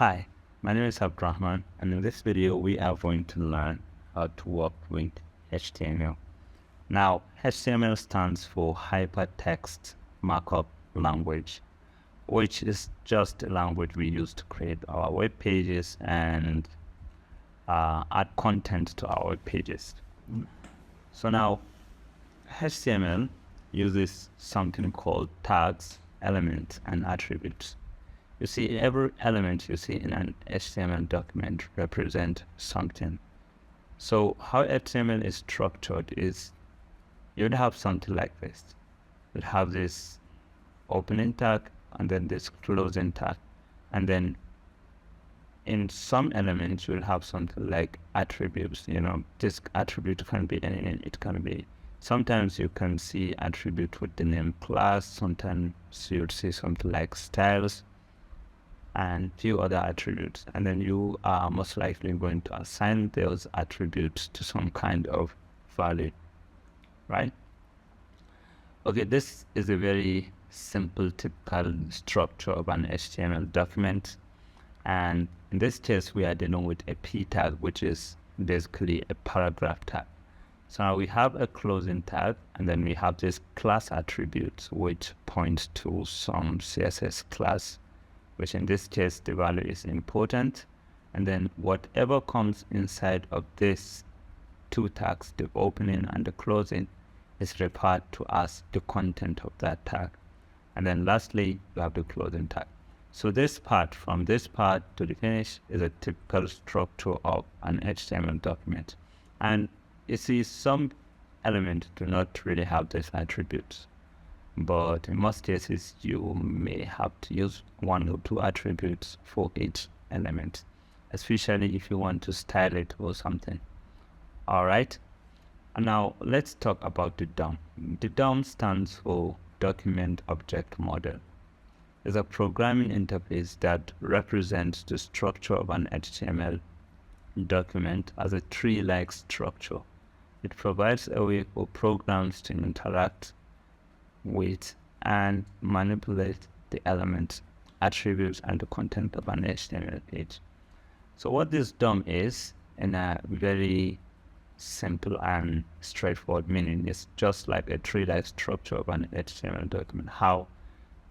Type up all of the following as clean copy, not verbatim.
Hi, my name is Abdurrahman, and in this video we are going to learn how to work with HTML. Now, HTML stands for Hypertext Markup Language, which is just a language we use to create our web pages and add content to our web pages. So now, HTML uses something called tags, elements, and attributes. You see, every element you see in an HTML document represents something. So how HTML is structured is you'd have something like this. You'd have this opening tag and then this closing tag. And then in some elements, you'll have something like attributes. This attribute can be anything. It can be, sometimes you can see attribute with the name class. Sometimes you'll see something like styles and few other attributes, and then you are most likely going to assign those attributes to some kind of value, right? Okay, this is a very simple typical structure of an HTML document, and in this case we are dealing with a p tag, which is basically a paragraph tag. So now we have a closing tag, and then we have this class attributes which points to some CSS class, which in this case the value is important, and then whatever comes inside of this two tags, the opening and the closing, is referred to as the content of that tag. And then lastly, you have the closing tag. So this part, from this part to the finish, is a typical structure of an HTML document. And you see, some elements do not really have these attributes, but in most cases you may have to use one or two attributes for each element, especially if you want to style it or something. All right, and now let's talk about the DOM. The DOM stands for Document Object Model. It's a programming interface that represents the structure of an HTML document as a tree-like structure. It provides a way for programs to interact with and manipulate the elements, attributes, and the content of an HTML page. So what this DOM is, in a very simple and straightforward meaning, is just like a tree-like structure of an HTML document, how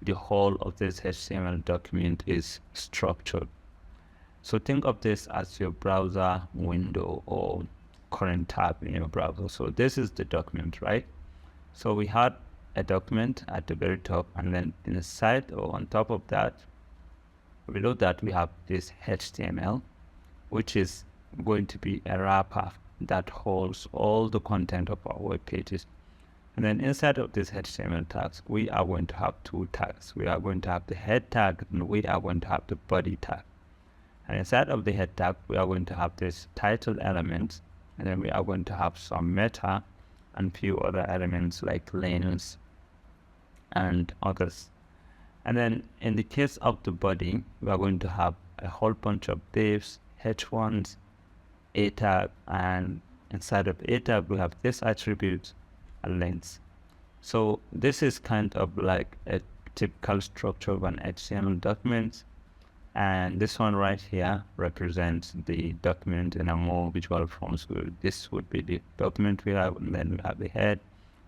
the whole of this HTML document is structured. So think of this as your browser window or current tab in your browser. So this is the document, right? So we had a document at the very top, and then in the side or on top of that, below that, we have this HTML, which is going to be a wrapper that holds all the content of our web pages. And then inside of this HTML tags, we are going to have two tags. We are going to have the head tag, and we are going to have the body tag. And inside of the head tag, we are going to have this title element, and then we are going to have some meta and few other elements like links and others. And then in the case of the body, we are going to have a whole bunch of divs, h1s, a tag, and inside of a tag we have this attribute and links. So this is kind of like a typical structure of an HTML document, and this one right here represents the document in a more visual form. So this would be the document we have, and then we have the head,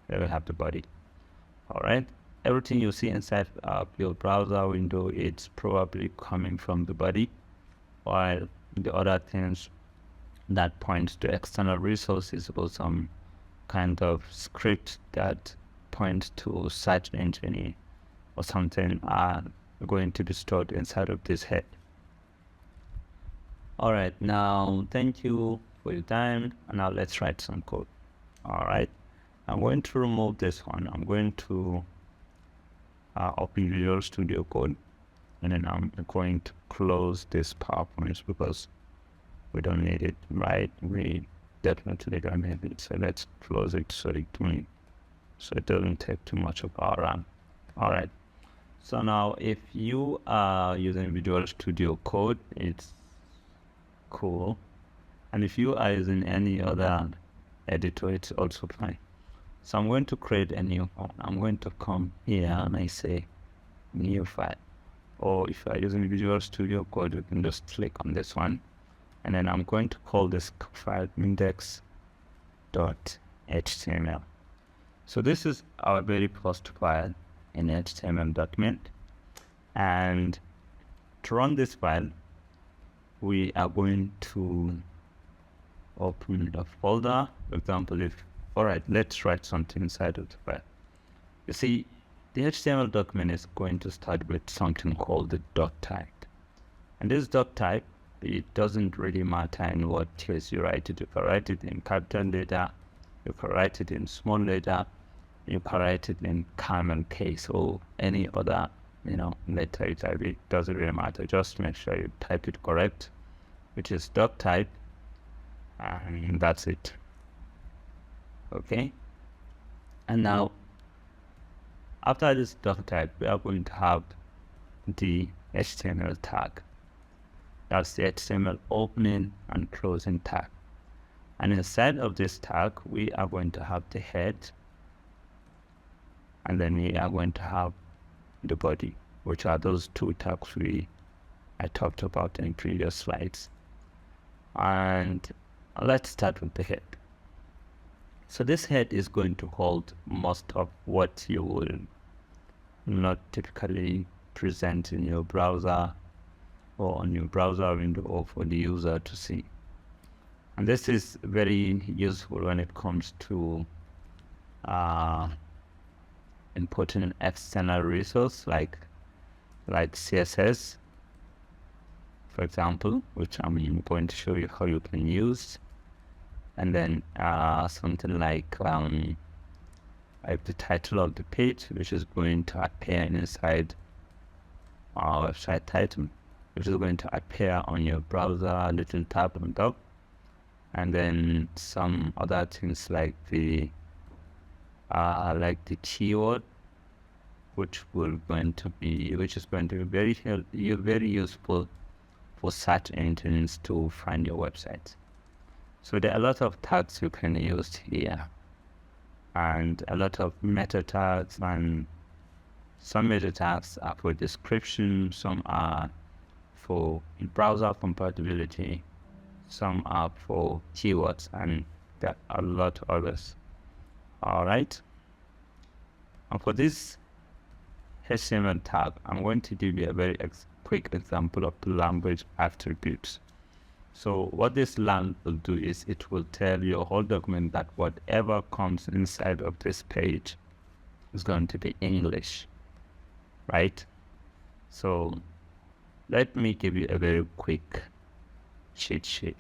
then we have the body. All right, everything you see inside of your browser window, it's probably coming from the body, while the other things that point to external resources or some kind of script that point to search engine or something are going to be stored inside of this head. All right, now thank you for your time, and now let's write some code. All right, I'm going to remove this one. I'm going to open Visual Studio Code, and then I'm going to close this PowerPoint because we don't need it, right? We definitely don't need it. So let's close it so it doesn't take too much of our RAM. All right. So now if you are using Visual Studio Code, it's cool. And if you are using any other editor, it's also fine. So I'm going to create a new file. I'm going to come here and I say new file. or if you are using Visual Studio Code, you can just click on this one, and then I'm going to call this file index.html. So this is our very first file in HTML document, and to run this file, we are going to open the folder. For example, alright, let's write something inside of the file. You see, the HTML document is going to start with something called the doc type. And this doc type, it doesn't really matter in what case you write it. You can write it in capital letter, you can write it in small letter, you can write it in camel case, or any other letter you type. It doesn't really matter. Just make sure you type it correct, which is doc type, and that's it. Okay. And now, after this doc type, we are going to have the HTML tag. That's the HTML opening and closing tag. And inside of this tag, we are going to have the head, and then we are going to have the body, which are those two tags I talked about in previous slides. And let's start with the head. So this head is going to hold most of what you will not typically present in your browser or on your browser window or for the user to see. And this is very useful when it comes to importing an external resource like CSS, for example, which I'm going to show you how you can use. And then something like the title of the page, which is going to appear inside our website title, which is going to appear on your browser, little tab on top. And then some other things like the keyword, which is going to be very useful for search engines to find your website. So there are a lot of tags you can use here, and a lot of meta tags, and some meta tags are for description, some are for browser compatibility, some are for keywords, and there are a lot of others. Alright, and for this HTML tag, I'm going to give you a very quick example of the language attributes. So what this line will do is it will tell your whole document that whatever comes inside of this page is going to be English, right? So let me give you a very quick cheat sheet.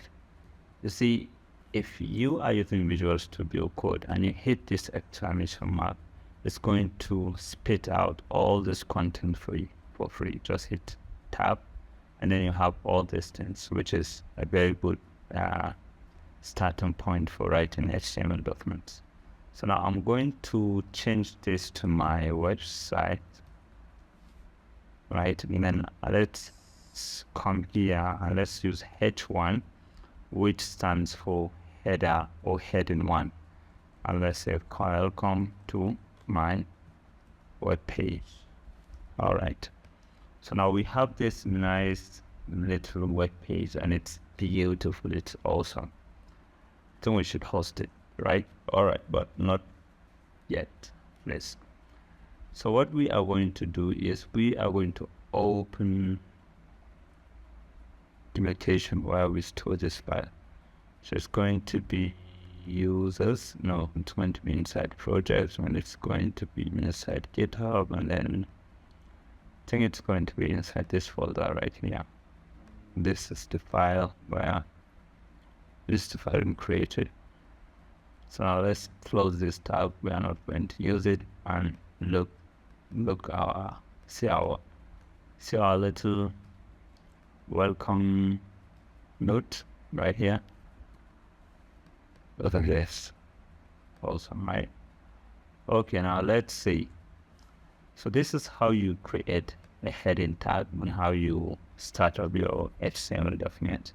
You see, if you are using Visual Studio Code and you hit this exclamation mark, it's going to spit out all this content for you for free. Just hit tab, and then you have all these things, which is a very good starting point for writing HTML documents. So now I'm going to change this to my website, right? And then let's come here and let's use H1, which stands for header or heading 1. And let's say welcome to my web page. All right. So now we have this nice little web page, and it's beautiful. It's awesome. I think we should host it, right? All right, but not yet, please. So what we are going to do is we are going to open the location where we store this file. So it's going to be users. No, it's going to be inside projects, and it's going to be inside GitHub, and then I think it's going to be inside this folder right here. This is the file where this is the file created. So now let's close this tab. We are not going to use it, and see our little welcome note right here. Look at this. Awesome, right? Okay, now let's see. So this is how you create a heading tag and how you start up your HTML document.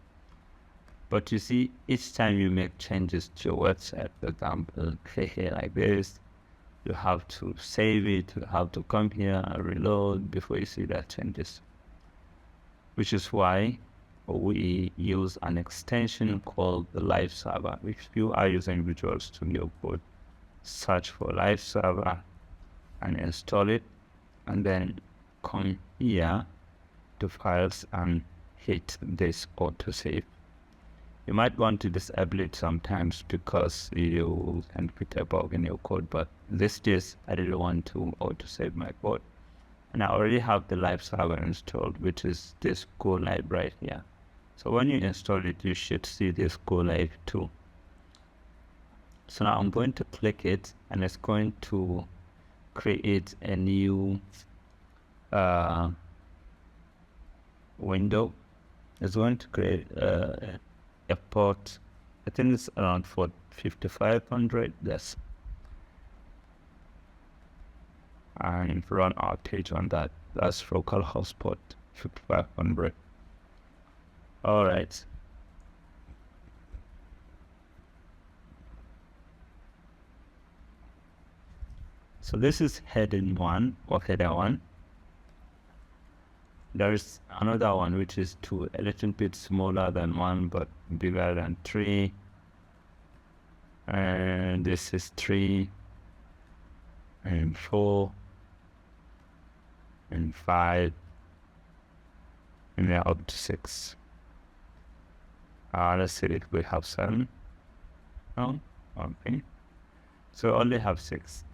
But you see, each time you make changes to your website, for example, click here like this, you have to save it, you have to come here and reload before you see that changes. which is why we use an extension called the live server. If you are using Visual Studio Code, search for live server and install it, and then come here to files and hit this autosave. You might want to disable it sometimes because you can put a bug in your code, but this case I didn't want to autosave my code. And I already have the live server installed, which is this Go Live right here. So when you install it, you should see this Go Live too. So now I'm going to click it, and it's going to create a new window. It's going to create a port. I think it's around for 5500. Yes. And run outage on that. That's localhost port 5500. All right. So this is heading 1 or header 1. There's another one which is 2, a little bit smaller than 1 but bigger than 3. And this is 3 and 4 and 5 and then up to 6. Let's see if we have 7. Oh, okay. So only have 6.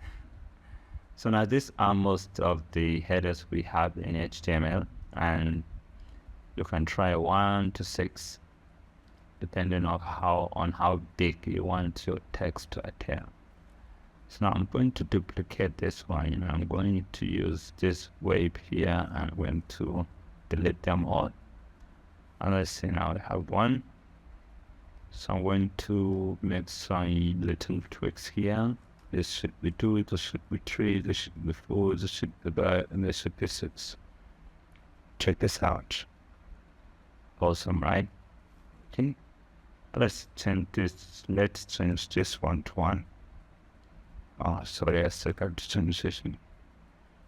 So now these are most of the headers we have in HTML, and you can try 1 to 6 depending on how big you want your text to appear. So now I'm going to duplicate this one, and I'm going to use this wave here, and I'm going to delete them all. And let's see, now I have 1. So I'm going to make some little tweaks here. This should be 2, this should be 3, this should be 4, this should be 5, and this should be 6. Check this out. Awesome, right? Okay. Let's change this one to 1. Oh, sorry, I second transition.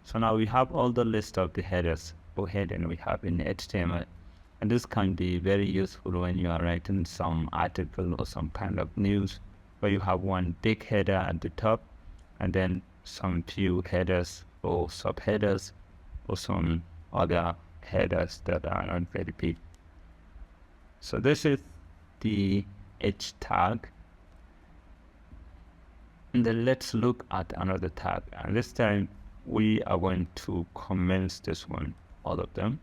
So now we have all the list of the headers or heading we have in HTML. And this can be very useful when you are writing some article or some kind of news, where you have one big header at the top and then some few headers or subheaders or some other headers that are not very big. So this is the H tag. And then let's look at another tag. And this time we are going to comment this one, all of them.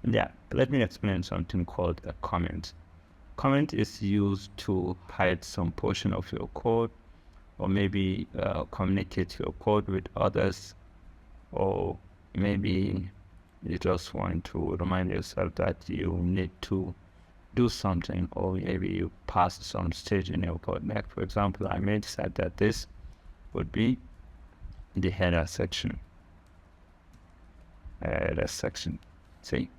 Yeah, let me explain something called a comment. Comment is used to hide some portion of your code, or maybe communicate your code with others, or maybe you just want to remind yourself that you need to do something, or maybe you pass some stage in your code. Like for example, I may decide that this would be the header section. See?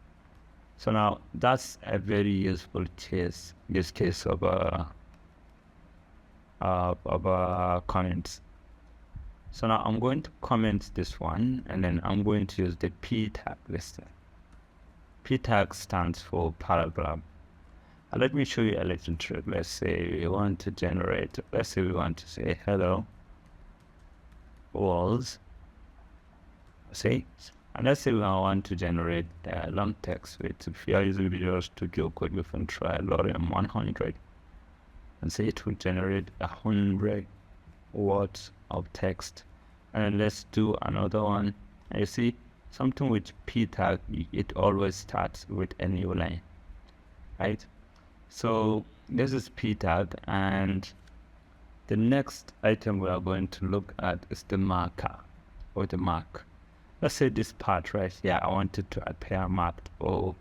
So now that's a very useful use case of comments. So now I'm going to comment this one, and then I'm going to use the P tag listed. P tag stands for paragraph. Let me show you a little trick. Let's say we want to generate, let's say we want to say hello world. See? And let's say we want to generate long text with, if you are using Visual Studio Code, you can try Lorem 100 and say it will generate 100 words of text. And let's do another one. And you see, something with P tag, it always starts with a new line, right? So this is P tag, and the next item we are going to look at is the marker or the mark. Let's say this part right here, I want it to appear marked, or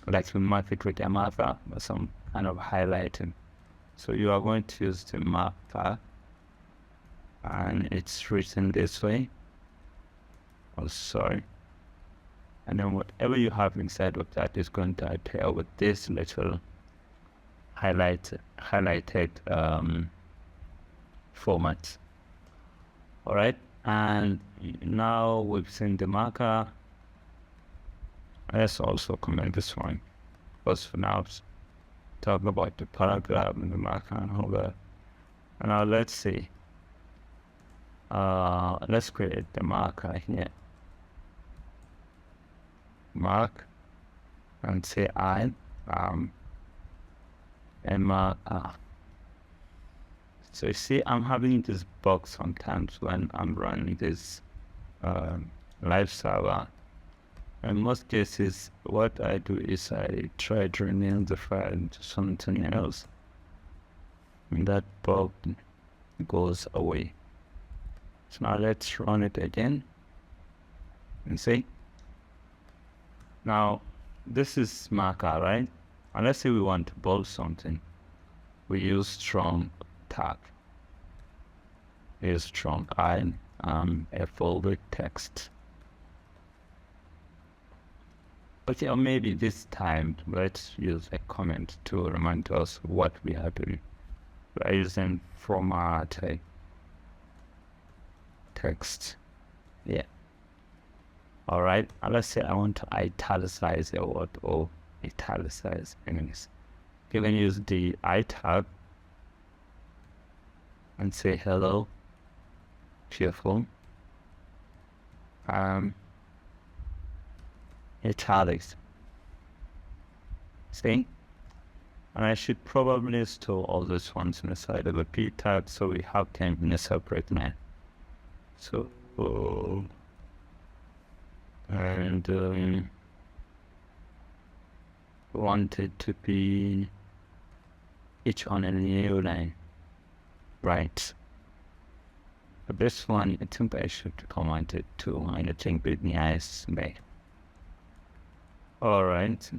like we mark it with a marker or some kind of highlighting. So you are going to use the marker, and it's written this way. Oh, sorry. And then whatever you have inside of that is going to appear with this little highlighted format. All right. And now we've seen the marker. Let's also comment this one. Because for now, talk about the paragraph and the marker and all that. And now let's see. Let's create the marker here. Mark and say I and mark R. So you see, I'm having this bug sometimes when I'm running this live server. In most cases, what I do is I try to rename the file into something else, and that bug goes away. So now let's run it again and see. Now this is marker, right? And let's say we want to bold something. We use strong tag. Use strong I a folder text. But yeah, maybe this time let's use a comment to remind us what we are doing. We're using format text. Yeah. All right. And let's say I want to italicize a word or italicize anyways. You can use the I tag and say hello, cheerful. Italics. See? And I should probably store all these ones inside of a p tag so we have them in a separate line. So, and want it to be each on a new line, right? For this one, I think I should comment it to anything with the eyes made. All right.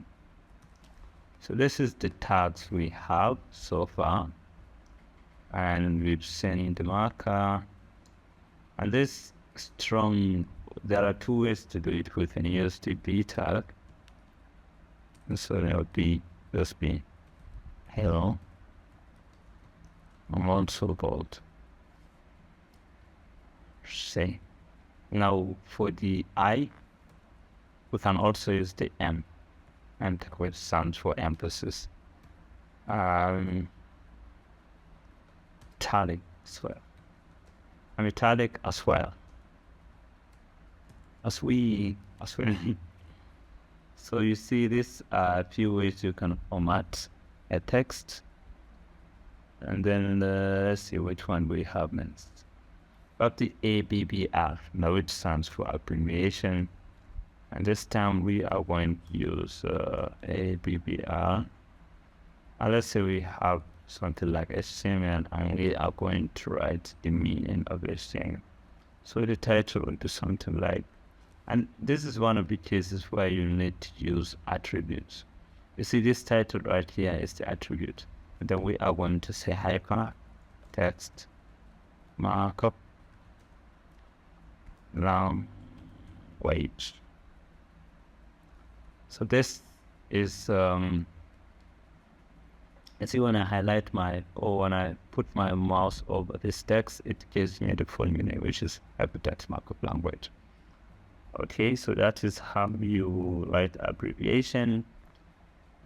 So this is the tags we have so far, and we've seen the marker. And this strong, there are two ways to do it with an USDB tag. And so that would be just be hello. I'm also bold. Say. Now for the I, we can also use the M, and which stands for emphasis. Italic as well. And italic as well. As we. So you see this few ways you can format a text. And then let's see which one we have next. Got the ABBR, now it stands for abbreviation. And this time we are going to use ABBR. And let's say we have something like HTML and we are going to write the meaning of HTML. So the title will be something like, and this is one of the cases where you need to use attributes. You see this title right here is the attribute. And then we are going to say hyper text markup language. So this is you see when I highlight when I put my mouse over this text, it gives me the full meaning, which is hypertext markup language. Okay, so that is how you write abbreviation.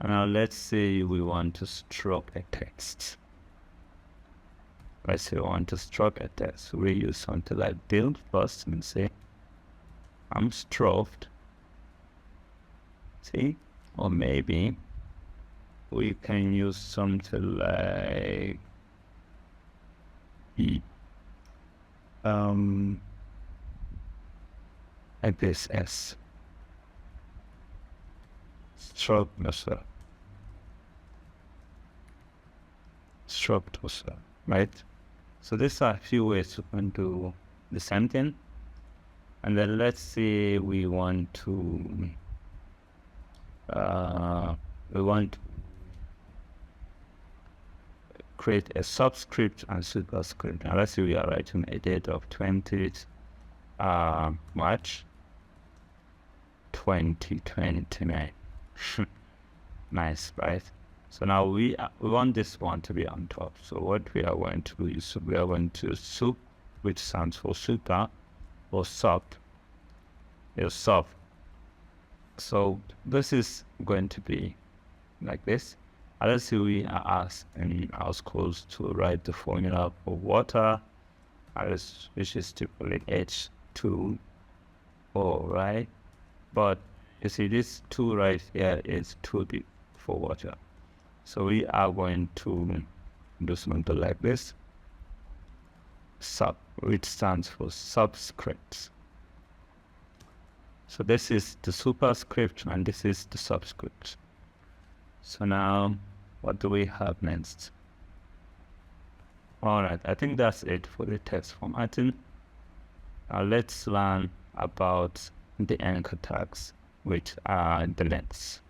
And now let's say we want to stroke a text. Let's say we want to stroke a text. We use something like build first and say I'm stroked. See? Or maybe we can use something like this S. Stroke also. Stroked also, right? So these are a few ways you can do the same thing. And then let's say we want to create a subscript and superscript. Now let's say we are writing a date of 20th March 2029. Nice, right? So now we want this one to be on top. So what we are going to do is we are going to sup, which stands for super, or sub, is sub. So this is going to be like this. Let's say we are asked in our schools to write the formula for water, which is typically H2O, right? But you see this 2 right here is 2 for water. So we are going to do something like this. Sub, which stands for subscripts. So this is the superscript and this is the subscript. So now, what do we have next? All right, I think that's it for the text formatting. Now let's learn about the anchor tags, which are the lengths.